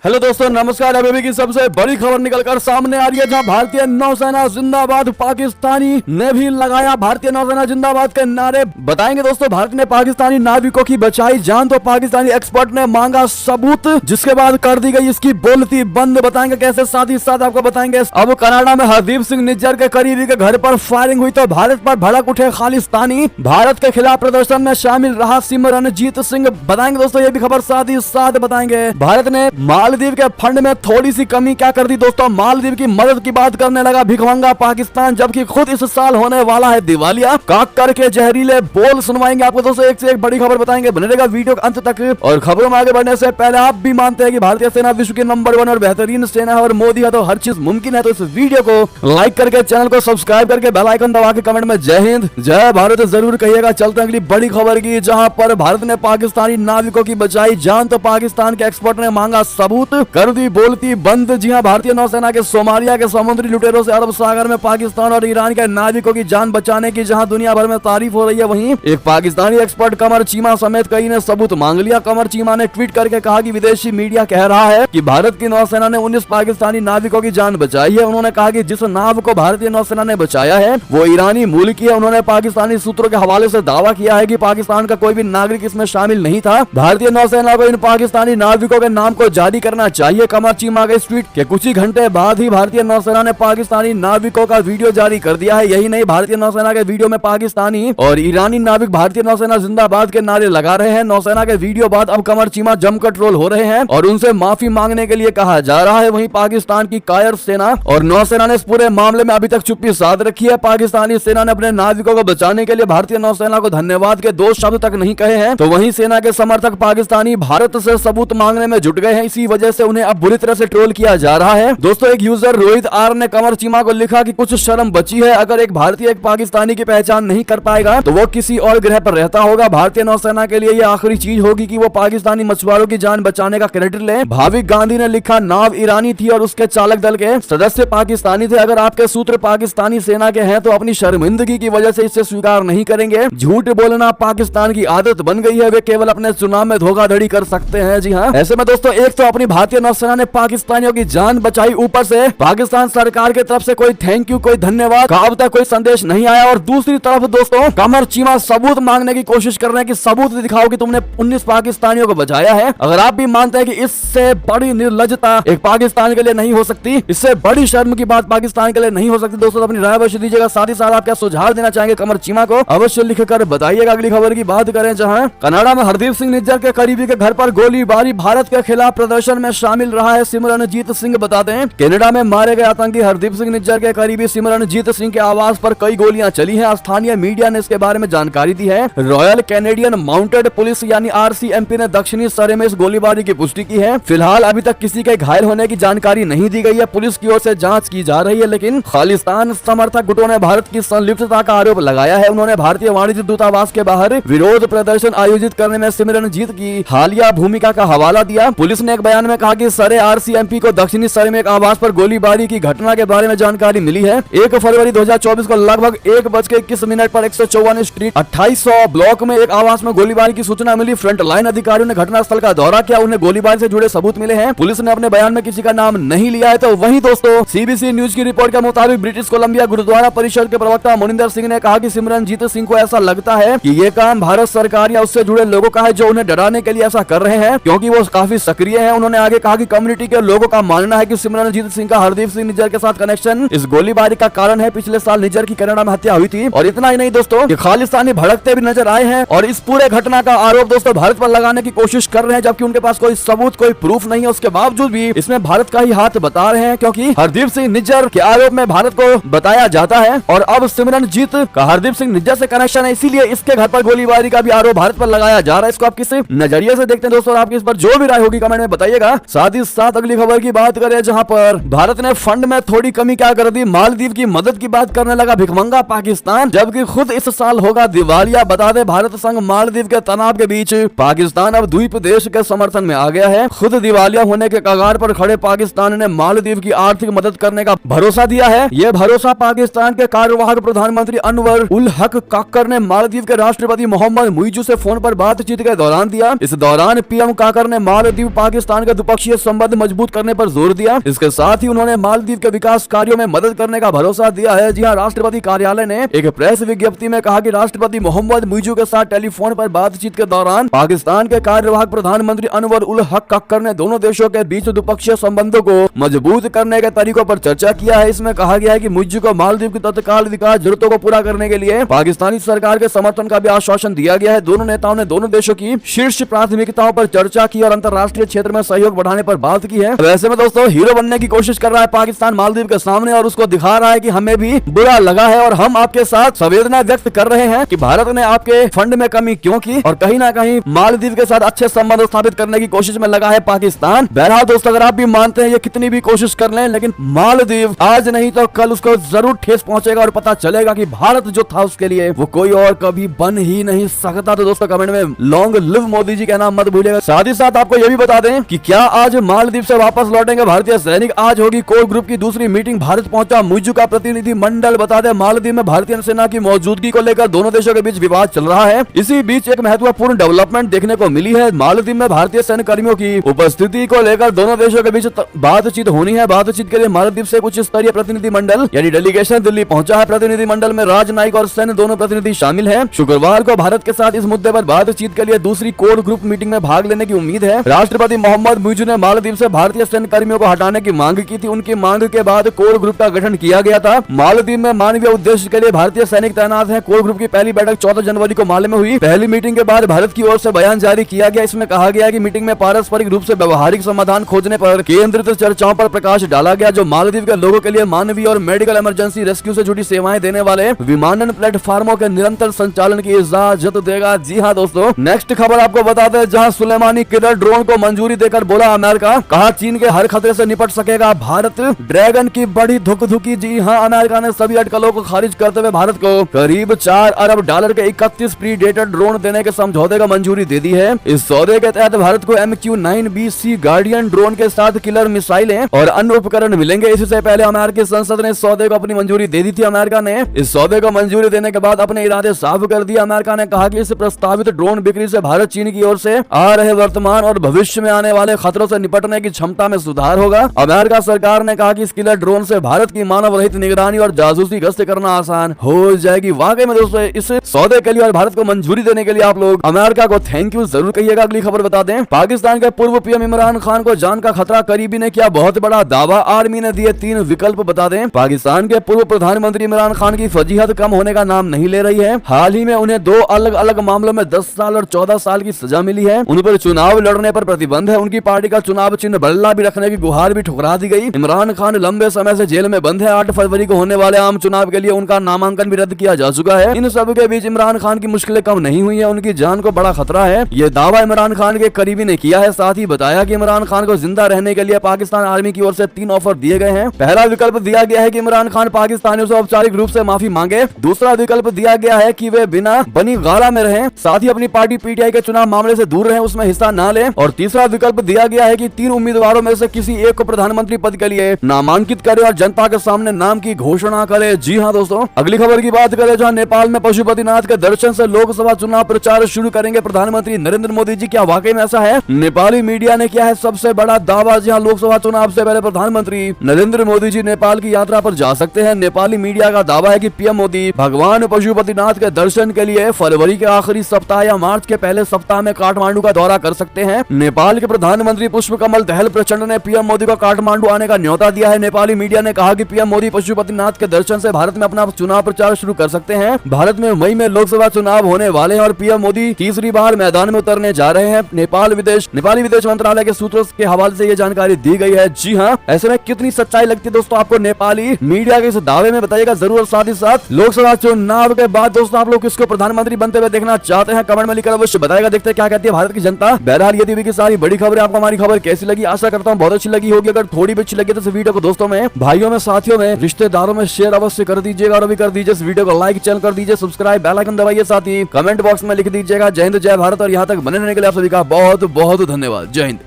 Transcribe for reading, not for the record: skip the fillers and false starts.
Hello दोस्तों, नमस्कार। अभी की सबसे बड़ी खबर निकलकर सामने आ रही है, जहां भारतीय नौसेना जिंदाबाद पाकिस्तानी ने भी लगाया भारतीय नौसेना जिंदाबाद के नारे। बताएंगे दोस्तों, भारत ने पाकिस्तानी नाविकों की बचाई जान तो पाकिस्तानी एक्सपर्ट ने मांगा सबूत, जिसके बाद कर दी गई इसकी बोलती बंद। बताएंगे कैसे, साथ ही साथ आपको बताएंगे अब कनाडा में हरदीप सिंह निज्जर के करीबी के घर पर फायरिंग हुई तो भारत पर भड़क उठे खालिस्तानी। भारत के खिलाफ प्रदर्शन में शामिल रहा सिमरनजीत सिंह। बताएंगे दोस्तों ये भी खबर, साथ ही साथ बताएंगे भारत ने मालदीव के फंड में थोड़ी सी कमी क्या कर दी दोस्तों। मालदीव की मदद की बात करने लगा भिखमंगा पाकिस्तान, जबकि खुद इस साल होने वाला है दिवालिया। काक करके जहरीले बोल सुनवाएंगे आपको दोस्तों, एक से एक बड़ी खबर बताएंगे। बने रहेगा वीडियो के अंत तक। और खबरों में आगे बढ़ने से पहले आप भी मानते हैं कि भारतीय सेना विश्व की नंबर 1 और बेहतरीन सेना है और मोदी है तो हर चीज मुमकिन है। तो इस वीडियो को लाइक करके, चैनल को सब्सक्राइब करके, बेल आइकन दबा के कमेंट में जय हिंद जय भारत जरूर कहिएगा। चलते हैं अगली बड़ी खबर की, जहां पर भारत ने पाकिस्तानी नाविकों की बचाई जान तो पाकिस्तान के एक्सपर्ट ने मांगा सबूत, कर दी बोलती बंद। जी हां, भारतीय नौसेना के सोमालिया के समुद्री लुटेरों से अरब सागर में पाकिस्तान और ईरान के नाविकों की जान बचाने की जहां दुनिया भर में तारीफ हो रही है, वहीं एक पाकिस्तानी एक्सपर्ट कमर चीमा समेत कई ने सबूत मांग लिया। कमर चीमा ने ट्वीट करके कहा कि विदेशी मीडिया कह रहा है कि भारत की नौसेना ने 19 पाकिस्तानी नाविकों की जान बचाई है। उन्होंने कहा कि जिस नाव को भारतीय नौसेना ने बचाया है वो ईरानी मूल की है। उन्होंने पाकिस्तानी सूत्रों के हवाले से दावा किया है कि पाकिस्तान का कोई भी नागरिक इसमें शामिल नहीं था। भारतीय नौसेना को इन पाकिस्तानी नाविकों के नाम को जारी करना चाहिए। कमर चीमा के ट्वीट के कुछ ही घंटे बाद ही भारतीय नौसेना ने पाकिस्तानी नाविकों का वीडियो जारी कर दिया है। यही नहीं, भारतीय नौसेना के वीडियो में पाकिस्तानी और ईरानी नाविक भारतीय नौसेना जिंदाबाद के नारे लगा रहे हैं। नौसेना के वीडियो बाद अब कमर चीमा जमकर ट्रोल हो रहे हैं और उनसे माफी मांगने के लिए कहा जा रहा है। वहीं पाकिस्तान की कायर सेना और नौसेना ने इस पूरे मामले में अभी तक चुप्पी साध रखी है। पाकिस्तानी सेना ने अपने नाविकों को बचाने के लिए भारतीय नौसेना को धन्यवाद के 2 शब्द तक नहीं कहे हैं, तो वहीं सेना के समर्थक पाकिस्तानी भारत से सबूत मांगने में जुट गए हैं। इसी वजह से उन्हें अब बुरी तरह से ट्रोल किया जा रहा है। दोस्तों, एक यूजर रोहित आर ने कमर चीमा को लिखा कि कुछ शर्म बची है, अगर एक भारतीय एक पाकिस्तानी की पहचान नहीं कर पाएगा तो वो किसी और ग्रह पर रहता होगा। भारतीय नौसेना के लिए ये आखिरी चीज होगी कि वो पाकिस्तानी मछुआरों की जान बचाने का क्रेडिट ले। भाविक गांधी ने लिखा, नाव ईरानी थी और उसके चालक दल के सदस्य पाकिस्तानी थे। अगर आपके सूत्र पाकिस्तानी सेना के हैं तो अपनी शर्मिंदगी की वजह से इसे स्वीकार नहीं करेंगे। झूठ बोलना पाकिस्तान की आदत बन गई है, वे केवल अपने चुनाव में धोखाधड़ी कर सकते हैं। जी हाँ, ऐसे में दोस्तों, एक तो अपनी भारतीय नौसेना ने पाकिस्तानियों की जान बचाई, ऊपर से पाकिस्तान सरकार की तरफ से कोई थैंक यू, कोई धन्यवाद का अब तक कोई संदेश नहीं आया। और दूसरी तरफ दोस्तों, कमर चीमा सबूत मांगने की कोशिश कर रहे हैं कि सबूत दिखाओ कि तुमने 19 पाकिस्तानियों को बचाया है। अगर आप भी मानते हैं कि इससे बड़ी निर्लजता एक पाकिस्तान के लिए नहीं हो सकती, इससे बड़ी शर्म की बात पाकिस्तान के लिए नहीं हो सकती, दोस्तों अपनी राय अवश्य दीजिएगा। साथ ही साथ आप क्या सुझाव देना चाहेंगे कमर चीमा को, अवश्य लिखकर बताइएगा। अगली खबर की बात करें, जहां कनाडा में हरदीप सिंह निज्जर के करीबी के घर पर गोलीबारी, भारत के खिलाफ प्रदर्शन में शामिल रहा है सिमरनजीत सिंह। बताते हैं, कनाडा में मारे गए आतंकी हरदीप सिंह निज्जर के करीबी सिमरनजीत सिंह के आवास पर कई गोलियां चली हैं। स्थानीय मीडिया ने इसके बारे में जानकारी दी है। रॉयल कैनेडियन माउंटेड पुलिस यानी RCMP ने दक्षिणी सरे में इस गोलीबारी की पुष्टि की है। फिलहाल अभी तक किसी के घायल होने की जानकारी नहीं दी गई है। पुलिस की ओर से जांच की जा रही है, लेकिन खालिस्तान समर्थक गुटों ने भारत की संलिप्तता का आरोप लगाया है। उन्होंने भारतीय वाणिज्य दूतावास के बाहर विरोध प्रदर्शन आयोजित करने में सिमरनजीत की हालिया भूमिका का हवाला दिया। पुलिस ने एक बयान में कहा कि सरे RCMP को दक्षिणी सरे में एक आवास पर गोलीबारी की घटना के बारे में जानकारी मिली है। 1 फरवरी 2024 को लगभग 1:21 पर 154 स्ट्रीट 2800 ब्लॉक में एक आवास में गोलीबारी की सूचना मिली। फ्रंट लाइन अधिकारियों ने घटनास्थल का दौरा किया, उन्हें गोलीबारी से जुड़े सबूत मिले हैं। पुलिस ने अपने बयान में किसी का नाम नहीं लिया है। तो वहीं दोस्तों, CBC न्यूज की रिपोर्ट के मुताबिक ब्रिटिश कोलंबिया गुरुद्वारा परिषद के प्रवक्ता मोनिंदर सिंह ने कहा कि सिमरनजीत सिंह को ऐसा लगता है कि ये काम भारत सरकार या उससे जुड़े लोगों का है, जो उन्हें डराने के लिए ऐसा कर रहे हैं, क्योंकि वो काफी सक्रिय हैं। उन्होंने आगे कहा कि कम्युनिटी के लोगों का मानना है कि सिमरनजीत सिंह का हरदीप सिंह निज्जर के साथ कनेक्शन इस गोलीबारी का कारण है। पिछले साल निज्जर की कनाडा में हत्या हुई थी। और इतना ही नहीं दोस्तों, ये खालिस्तानी भड़कते भी नजर आए हैं और इस पूरे घटना का आरोप दोस्तों भारत पर लगाने की कोशिश कर रहे हैं, जबकि उनके पास कोई सबूत, कोई प्रूफ नहीं है। उसके बावजूद भी इसमें भारत का ही हाथ बता रहे हैं, क्योंकि हरदीप सिंह निज्जर के आरोप में भारत को बताया जाता है और अब सिमरनजीत का हरदीप सिंह निज्जर से कनेक्शन है, इसीलिए इसके घर पर गोलीबारी का भी आरोप भारत पर लगाया जा रहा है। इसको आप किस नजरिए से देखते हैं दोस्तों, आपकी इस पर जो भी राय होगी कमेंट में बताइएगा। साथ ही साथ अगली खबर की बात करें, जहां पर भारत ने फंड में थोड़ी कमी क्या कर दी, मालदीव की मदद की बात करने लगा भिखमंगा पाकिस्तान, जबकि खुद इस साल होगा दिवालिया। बता दें, भारत संग मालदीव के तनाव के बीच पाकिस्तान अब द्वीप देश के समर्थन में आ गया है। खुद दिवालिया होने के कगार पर खड़े पाकिस्तान ने मालदीव की आर्थिक मदद करने का भरोसा दिया है। यह भरोसा पाकिस्तान के कार्यवाहक प्रधानमंत्री अनवर उल हक काकर ने मालदीव के राष्ट्रपति मोहम्मद मुइजू से फोन पर बातचीत के दौरान दिया। इस दौरान PM काकर ने मालदीव पाकिस्तान के के द्विपक्षीय संबंध मजबूत करने पर जोर दिया। इसके साथ ही उन्होंने मालदीव के विकास कार्यों में मदद करने का भरोसा दिया है। जी हां, राष्ट्रपति कार्यालय ने एक प्रेस विज्ञप्ति में कहा कि राष्ट्रपति मोहम्मद मुइज़ू के साथ टेलीफोन पर बातचीत के दौरान पाकिस्तान के कार्यवाहक प्रधानमंत्री अनवर उल हक कक्कर ने दोनों देशों के बीच द्विपक्षीय संबंधों को मजबूत करने के तरीकों पर चर्चा किया है। इसमें कहा गया है कि मुइज़ू को मालदीव की तत्काल विकास जरूरतों को पूरा करने के लिए पाकिस्तानी सरकार के समर्थन का भी आश्वासन दिया गया है। दोनों नेताओं ने दोनों देशों की शीर्ष प्राथमिकताओं पर चर्चा की और अंतर्राष्ट्रीय क्षेत्र में सहयोग बढ़ाने पर बात की है। वैसे में दोस्तों, हीरो बनने की कोशिश कर रहा है पाकिस्तान मालदीव के सामने और उसको दिखा रहा है कि हमें भी बुरा लगा है और हम आपके साथ संवेदना व्यक्त कर रहे हैं कि भारत ने आपके फंड में कमी क्यों की और कहीं ना कहीं मालदीव के साथ अच्छे संबंध स्थापित करने की कोशिश में लगा है पाकिस्तान। बहरहाल दोस्तों, अगर आप भी मानते हैं ये कितनी भी कोशिश कर लें, लेकिन मालदीव आज नहीं तो कल उसको जरूर ठेस पहुंचेगा और पता चलेगा कि भारत जो था उसके लिए वो कोई और कभी बन ही नहीं सकता। तो दोस्तों, कमेंट में लॉन्ग लिव मोदी जी कहना मत भूलिएगा। साथ ही साथ आपको यह भी बता दें कि क्या आज मालदीव से वापस लौटेंगे भारतीय सैनिक। आज होगी कोर ग्रुप की दूसरी मीटिंग। भारत पहुंचा मुइज़ू का प्रतिनिधि मंडल। बता दें, मालदीव में भारतीय सेना की मौजूदगी को लेकर दोनों देशों के बीच विवाद चल रहा है। इसी बीच एक महत्वपूर्ण डेवलपमेंट देखने को मिली है। मालदीव में भारतीय सैन्य कर्मियों की उपस्थिति को लेकर दोनों देशों के बीच बातचीत होनी है। बातचीत के लिए मालदीव से उच्च स्तरीय प्रतिनिधि मंडल यानी डेलीगेशन दिल्ली पहुंचा है। प्रतिनिधि मंडल में राजनयिक और सैन्य दोनों प्रतिनिधि शामिल हैं। शुक्रवार को भारत के साथ इस मुद्दे पर बातचीत के लिए दूसरी कोर ग्रुप मीटिंग में भाग लेने की उम्मीद है। राष्ट्रपति मोहम्मद मुइज़ू ने मालदीव से भारतीय सैन्य कर्मियों को हटाने की मांग की थी। उनकी मांग के बाद कोर ग्रुप का गठन किया गया था। मालदीव में मानवीय उद्देश्य के लिए भारतीय सैनिक तैनात हैं। कोर ग्रुप की पहली बैठक 14 जनवरी को माले में हुई। पहली मीटिंग के बाद भारत की ओर से बयान जारी किया गया। इसमें कहा गया कि मीटिंग में पारस्परिक रूप से व्यवहारिक समाधान खोजने पर केंद्रित चर्चाओं पर प्रकाश डाला गया, जो मालदीव के लोगों के लिए मानवीय और मेडिकल इमरजेंसी रेस्क्यू से जुड़ी सेवाएं देने वाले विमानन प्लेटफार्मों के निरंतर संचालन की इजाजत देगा। जी हाँ दोस्तों, नेक्स्ट खबर आपको बता दें, जहां सुलेमानी किलर ड्रोन को मंजूरी देकर बोला अमेरिका, कहा चीन के हर खतरे से निपट सकेगा भारत। ड्रैगन की बड़ी धुकधुकी। जी हाँ, अमेरिका ने सभी अटकलों को खारिज करते हुए भारत को करीब $4 अरब के 31 प्रीडेटर ड्रोन देने के समझौते को मंजूरी दे दी है। इस सौदे के तहत भारत को MQ-9B गार्डियन ड्रोन के साथ किलर मिसाइलें और अन्य उपकरण मिलेंगे। इससे पहले अमेरिकी संसद ने इस सौदे को अपनी मंजूरी दे दी थी। अमेरिका ने इस सौदे को मंजूरी देने के बाद अपने इरादे साफ कर दिए। अमेरिका ने कहा कि इस प्रस्तावित ड्रोन बिक्री से भारत चीन की ओर से आ रहे वर्तमान और भविष्य में आने वाले खतरों से निपटने की क्षमता में सुधार होगा। अमेरिका सरकार ने कहा कि इस किलर ड्रोन से भारत की मानव रहित निगरानी और जासूसी गश्त करना आसान हो जाएगी। वाकई में दोस्तों, इस सौदे के लिए और भारत को मंजूरी देने के लिए आप लोग अमेरिका को थैंक यू जरूर कहिएगा। अगली खबर बता दें, पाकिस्तान के पूर्व पीएम इमरान खान को जान का खतरा। करीबी ने किया बहुत बड़ा दावा। आर्मी ने दिए 3 विकल्प। बता दें, पाकिस्तान के पूर्व प्रधानमंत्री इमरान खान की फजीहत कम होने का नाम नहीं ले रही है। हाल ही में उन्हें 2 अलग अलग मामलों में 10 साल और 14 साल की सजा मिली है। उन पर चुनाव लड़ने पर प्रतिबंध है। उनकी पार्टी का चुनाव चिन्ह बल्ला भी रखने की गुहार भी ठुकरा दी गई। इमरान खान लंबे समय से जेल में बंद है। 8 फरवरी को होने वाले आम चुनाव के लिए उनका नामांकन भी रद्द किया जा चुका है। इन सब के बीच इमरान खान की मुश्किलें कम नहीं हुई है। उनकी जान को बड़ा खतरा है। ये दावा इमरान खान के करीबी ने किया है। साथ ही बताया कि इमरान खान को जिंदा रहने के लिए पाकिस्तान आर्मी की ओर से 3 ऑफर दिए गए हैं। पहला विकल्प दिया गया है कि इमरान खान पाकिस्तानियों से औपचारिक रूप से माफी मांगे। दूसरा विकल्प दिया गया है कि वे बिना बनी गाला में रहें, साथ ही अपनी पार्टी पीटीआई के चुनाव मामले से दूर रहें, उसमें हिस्सा न लें। और तीसरा विकल्प दिया गया है कि 3 उम्मीदवारों में से किसी एक को प्रधानमंत्री पद के लिए नामांकित करे और जनता के सामने नाम की घोषणा करे। जी हाँ दोस्तों, अगली खबर की बात करें, जहाँ नेपाल में पशुपतिनाथ के दर्शन से लोकसभा चुनाव प्रचार शुरू करेंगे प्रधानमंत्री नरेंद्र मोदी जी। क्या वाकई में ऐसा है? नेपाली मीडिया ने किया है सबसे बड़ा दावा। जहाँ लोकसभा चुनाव से पहले प्रधानमंत्री नरेंद्र मोदी जी नेपाल की यात्रा पर जा सकते हैं। नेपाली मीडिया का दावा है कि पीएम मोदी भगवान पशुपतिनाथ के दर्शन के लिए फरवरी के आखिरी सप्ताह या मार्च के पहले सप्ताह में काठमांडू का दौरा कर सकते हैं। नेपाल के प्रधानमंत्री पुष्पकमल दहल प्रचंड ने पीएम मोदी को काठमांडू आने का न्योता दिया है। नेपाली मीडिया ने कहा कि पीएम मोदी पशुपतिनाथ के दर्शन से भारत में अपना चुनाव प्रचार शुरू कर सकते हैं। भारत में मई में लोकसभा चुनाव होने वाले हैं और पीएम मोदी तीसरी बार मैदान में उतरने जा रहे हैं। नेपाली विदेश मंत्रालय के सूत्रों के हवाले से ये जानकारी दी गई है। जी हाँ, ऐसे में कितनी सच्चाई लगती है दोस्तों आपको नेपाली मीडिया के इस दावे में, बताइएगा जरूर। साथ ही साथ लोकसभा चुनाव के बाद दोस्तों आप लोग किसको प्रधानमंत्री बनते हुए देखना चाहते हैं, कमेंट में लिखकर अवश्य बताएगा। देखते हैं क्या कहती है भारत की जनता। बहरहाल ये थी की सारी बड़ी खबर। आपको हमारी खबर कैसी लगी? आशा करता हूँ बहुत अच्छी लगी होगी। अगर थोड़ी भी अच्छी लगी तो इस वीडियो को दोस्तों में, भाइयों में, साथियों में, रिश्तेदारों में शेयर अवश्य कर दीजिएगा और अभी कर दीजिए इस वीडियो को लाइक, चैनल कर दीजिए सब्सक्राइब, बेल आइकन दबाइए, साथ ही कमेंट बॉक्स में लिख दीजिएगा जय हिंद जय भारत। और यहाँ तक बने रहने के लिए आप सभी का बहुत बहुत धन्यवाद। जय हिंद।